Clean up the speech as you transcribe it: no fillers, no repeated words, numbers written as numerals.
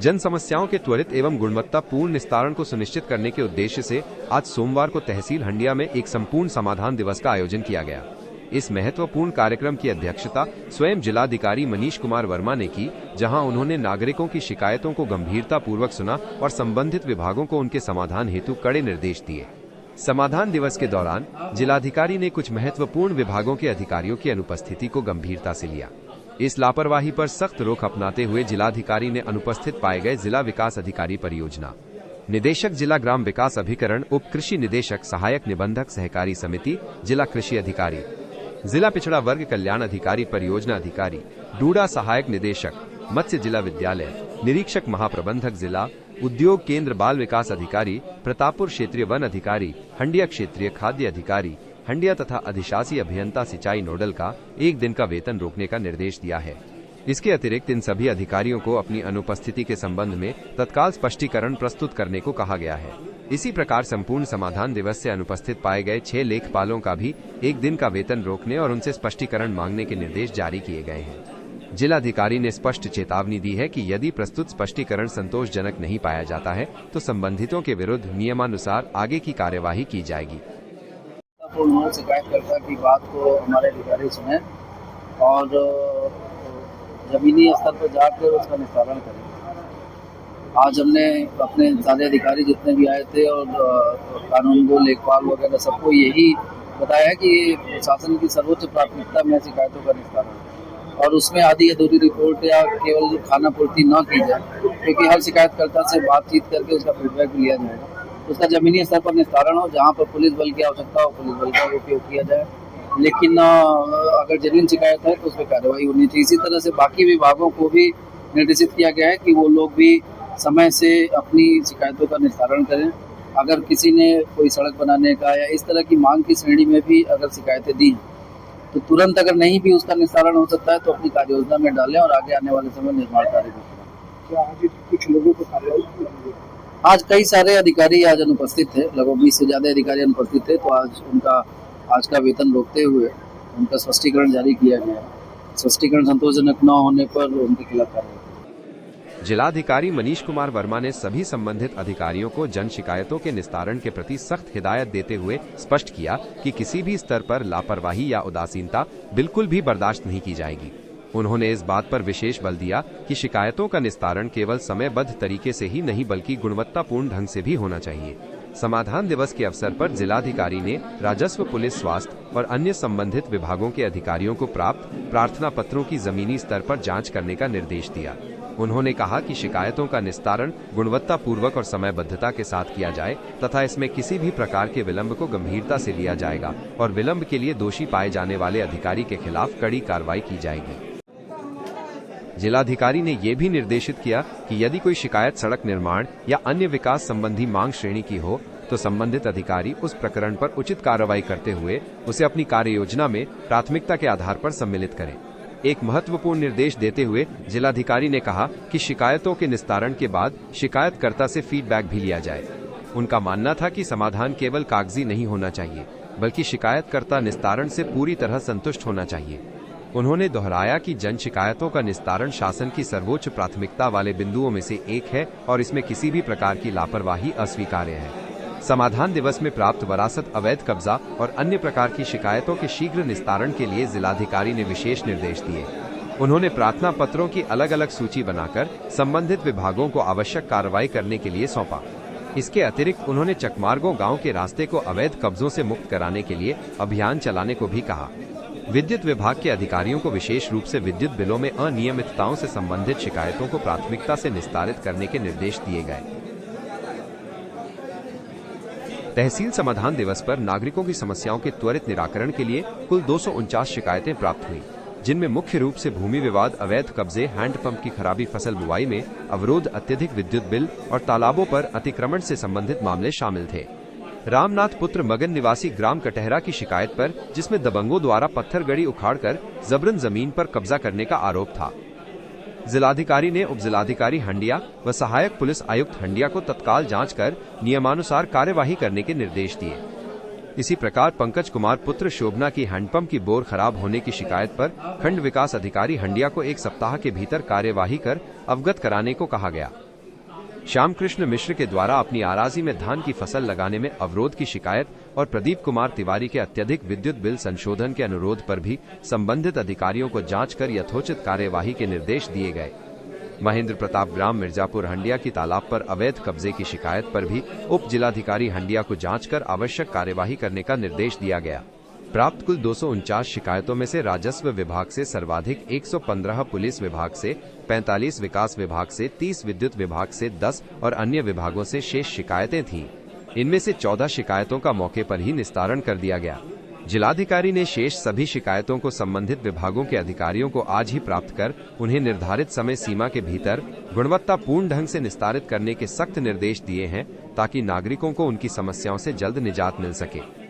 जन समस्याओं के त्वरित एवं गुणवत्तापूर्ण निस्तारण को सुनिश्चित करने के उद्देश्य से आज सोमवार को तहसील हंडिया में एक संपूर्ण समाधान दिवस का आयोजन किया गया। इस महत्वपूर्ण कार्यक्रम की अध्यक्षता स्वयं जिलाधिकारी मनीष कुमार वर्मा ने की, जहां उन्होंने नागरिकों की शिकायतों को गंभीरता पूर्वक सुना और संबंधित विभागों को उनके समाधान हेतु कड़े निर्देश दिए। समाधान दिवस के दौरान जिलाधिकारी ने कुछ महत्वपूर्ण विभागों के अधिकारियों की अनुपस्थिति को गंभीरता से लिया। इस लापरवाही पर सख्त रोक अपनाते हुए जिलाधिकारी ने अनुपस्थित पाए गए जिला विकास अधिकारी परियोजना निदेशक, जिला ग्राम विकास अभिकरण, उप कृषि निदेशक, सहायक निबंधक सहकारी समिति, जिला कृषि अधिकारी, जिला पिछड़ा वर्ग कल्याण अधिकारी, परियोजना अधिकारी, डूडा सहायक निदेशक, मत्स्य जिला विद्यालय निरीक्षक, महाप्रबंधक जिला उद्योग केंद्र, बाल विकास अधिकारी, प्रतापपुर क्षेत्रीय वन अधिकारी, हंडिया क्षेत्रीय खाद्य अधिकारी, हंडिया तथा अधिशासी अभियंता सिंचाई नोडल का एक दिन का वेतन रोकने का निर्देश दिया है। इसके अतिरिक्त इन सभी अधिकारियों को अपनी अनुपस्थिति के संबंध में तत्काल स्पष्टीकरण प्रस्तुत करने को कहा गया है। इसी प्रकार संपूर्ण समाधान दिवस से अनुपस्थित पाए गए 6 लेखपालों का भी एक दिन का वेतन रोकने और उनसे स्पष्टीकरण मांगने के निर्देश जारी किए गए हैं। जिलाधिकारी ने स्पष्ट चेतावनी दी है कि यदि प्रस्तुत स्पष्टीकरण संतोषजनक नहीं पाया जाता है तो संबंधितों के विरुद्ध नियमानुसार आगे की कार्यवाही की जाएगी। शिकायतकर्ता की बात को हमारे अधिकारी सुने और जमीनी स्तर पर जाकर उसका निस्तारण करें। आज हमने अपने सारे अधिकारी जितने भी आए थे और कानून को, लेखपाल वगैरह सबको यही बताया है कि प्रशासन की सर्वोच्च प्राथमिकता में शिकायतों का निस्तारण, और उसमें आधी अधूरी रिपोर्ट या केवल खाना पूर्ति न की जाए, क्योंकि हर शिकायतकर्ता से बातचीत करके उसका फीडबैक भी लिया जाएगा। उसका जमीनी स्तर पर निस्तारण हो, जहाँ पर पुलिस बल की आवश्यकता हो पुलिस बल का उपयोग किया जाए, लेकिन अगर जमीन शिकायत है तो उस पर कार्रवाई होनी चाहिए। इसी तरह से बाकी विभागों को भी निर्देशित किया गया है कि वो लोग भी समय से अपनी शिकायतों का निस्तारण करें। अगर किसी ने कोई सड़क बनाने का या इस तरह की मांग की श्रेणी में भी अगर शिकायतें दी तो तुरंत अगर नहीं भी उसका निस्तारण हो सकता है तो अपनी कार्य योजना में डालें और आगे आने वाले समय निर्माण कार्य करें। क्या आज कुछ लोगों को कार्रवाई? आज कई सारे अधिकारी आज अनुपस्थित थे, लगभग 20 से ज्यादा अधिकारी अनुपस्थित थे, तो आज का वेतन रोकते हुए उनका स्पष्टीकरण जारी किया गया। स्पष्टीकरण संतोषजनक न होने पर उनके खिलाफ कार्रवाई। जिलाधिकारी मनीष कुमार वर्मा ने सभी संबंधित अधिकारियों को जन शिकायतों के निस्तारण के प्रति सख्त हिदायत देते हुए स्पष्ट किया कि किसी भी स्तर पर लापरवाही या उदासीनता बिल्कुल भी बर्दाश्त नहीं की जाएगी। उन्होंने इस बात पर विशेष बल दिया कि शिकायतों का निस्तारण केवल समयबद्ध तरीके से ही नहीं बल्कि गुणवत्तापूर्ण ढंग से भी होना चाहिए। समाधान दिवस के अवसर पर जिलाधिकारी ने राजस्व, पुलिस, स्वास्थ्य और अन्य संबंधित विभागों के अधिकारियों को प्राप्त प्रार्थना पत्रों की जमीनी स्तर पर जांच करने का निर्देश दिया। उन्होंने कहा कि शिकायतों का निस्तारण गुणवत्तापूर्वक और समयबद्धता के साथ किया जाए तथा इसमें किसी भी प्रकार के विलंब को गंभीरता से लिया जाएगा और विलंब के लिए दोषी पाए जाने वाले अधिकारी के खिलाफ कड़ी कार्रवाई की जाएगी। जिलाधिकारी ने यह भी निर्देशित किया कि यदि कोई शिकायत सड़क निर्माण या अन्य विकास संबंधी मांग श्रेणी की हो तो संबंधित अधिकारी उस प्रकरण पर उचित कार्रवाई करते हुए उसे अपनी कार्य योजना में प्राथमिकता के आधार पर सम्मिलित करें। एक महत्वपूर्ण निर्देश देते हुए जिलाधिकारी ने कहा कि शिकायतों के निस्तारण के बाद शिकायतकर्ता से फीडबैक भी लिया जाए। उनका मानना था कि समाधान केवल कागजी नहीं होना चाहिए बल्कि शिकायतकर्ता निस्तारण से पूरी तरह संतुष्ट होना चाहिए। उन्होंने दोहराया कि जन शिकायतों का निस्तारण शासन की सर्वोच्च प्राथमिकता वाले बिंदुओं में से एक है और इसमें किसी भी प्रकार की लापरवाही अस्वीकार्य है। समाधान दिवस में प्राप्त वरासत, अवैध कब्जा और अन्य प्रकार की शिकायतों के शीघ्र निस्तारण के लिए जिलाधिकारी ने विशेष निर्देश दिए। उन्होंने प्रार्थना पत्रों की अलग अलग सूची बनाकर संबंधित विभागों को आवश्यक कार्रवाई करने के लिए सौंपा। इसके अतिरिक्त उन्होंने चकमार्गों गांव के रास्ते को अवैध कब्जों से मुक्त कराने के लिए अभियान चलाने को भी कहा। विद्युत विभाग के अधिकारियों को विशेष रूप से विद्युत बिलों में अनियमितताओं से संबंधित शिकायतों को प्राथमिकता से निस्तारित करने के निर्देश दिए गए। तहसील समाधान दिवस पर नागरिकों की समस्याओं के त्वरित निराकरण के लिए कुल 249 शिकायतें प्राप्त हुई, जिनमें मुख्य रूप से भूमि विवाद, अवैध कब्जे, हैंडपंप की खराबी, फसल बुवाई में अवरोध, अत्यधिक विद्युत बिल और तालाबों पर अतिक्रमण से संबंधित मामले शामिल थे। रामनाथ पुत्र मगन निवासी ग्राम कटहरा की शिकायत पर, जिसमें दबंगों द्वारा पत्थर गड़ी उखाड़कर जबरन जमीन पर कब्जा करने का आरोप था, जिलाधिकारी ने उप जिलाधिकारी हंडिया व सहायक पुलिस आयुक्त हंडिया को तत्काल जांच कर नियमानुसार कार्यवाही करने के निर्देश दिए। इसी प्रकार पंकज कुमार पुत्र शोभना की हैंडपंप की बोर खराब होने की शिकायत पर खंड विकास अधिकारी हंडिया को 1 सप्ताह के भीतर कार्यवाही कर अवगत कराने को कहा गया। श्यामकृष्ण मिश्र के द्वारा अपनी आराजी में धान की फसल लगाने में अवरोध की शिकायत और प्रदीप कुमार तिवारी के अत्यधिक विद्युत बिल संशोधन के अनुरोध पर भी संबंधित अधिकारियों को जांच कर यथोचित कार्यवाही के निर्देश दिए गए। महेंद्र प्रताप ग्राम मिर्जापुर हंडिया की तालाब पर अवैध कब्जे की शिकायत पर भी उप जिलाधिकारी हंडिया को जांच कर आवश्यक कार्यवाही करने का निर्देश दिया गया। प्राप्त कुल 249 शिकायतों में से राजस्व विभाग से सर्वाधिक 115, पुलिस विभाग से 45, विकास विभाग से 30, विद्युत विभाग से 10 और अन्य विभागों से शेष शिकायतें थीं। इनमें से 14 शिकायतों का मौके पर ही निस्तारण कर दिया गया। जिलाधिकारी ने शेष सभी शिकायतों को संबंधित विभागों के अधिकारियों को आज ही प्राप्त कर उन्हें निर्धारित समय सीमा के भीतर गुणवत्तापूर्ण ढंग से निस्तारित करने के सख्त निर्देश दिए हैं, ताकि नागरिकों को उनकी समस्याओं से जल्द निजात मिल सके।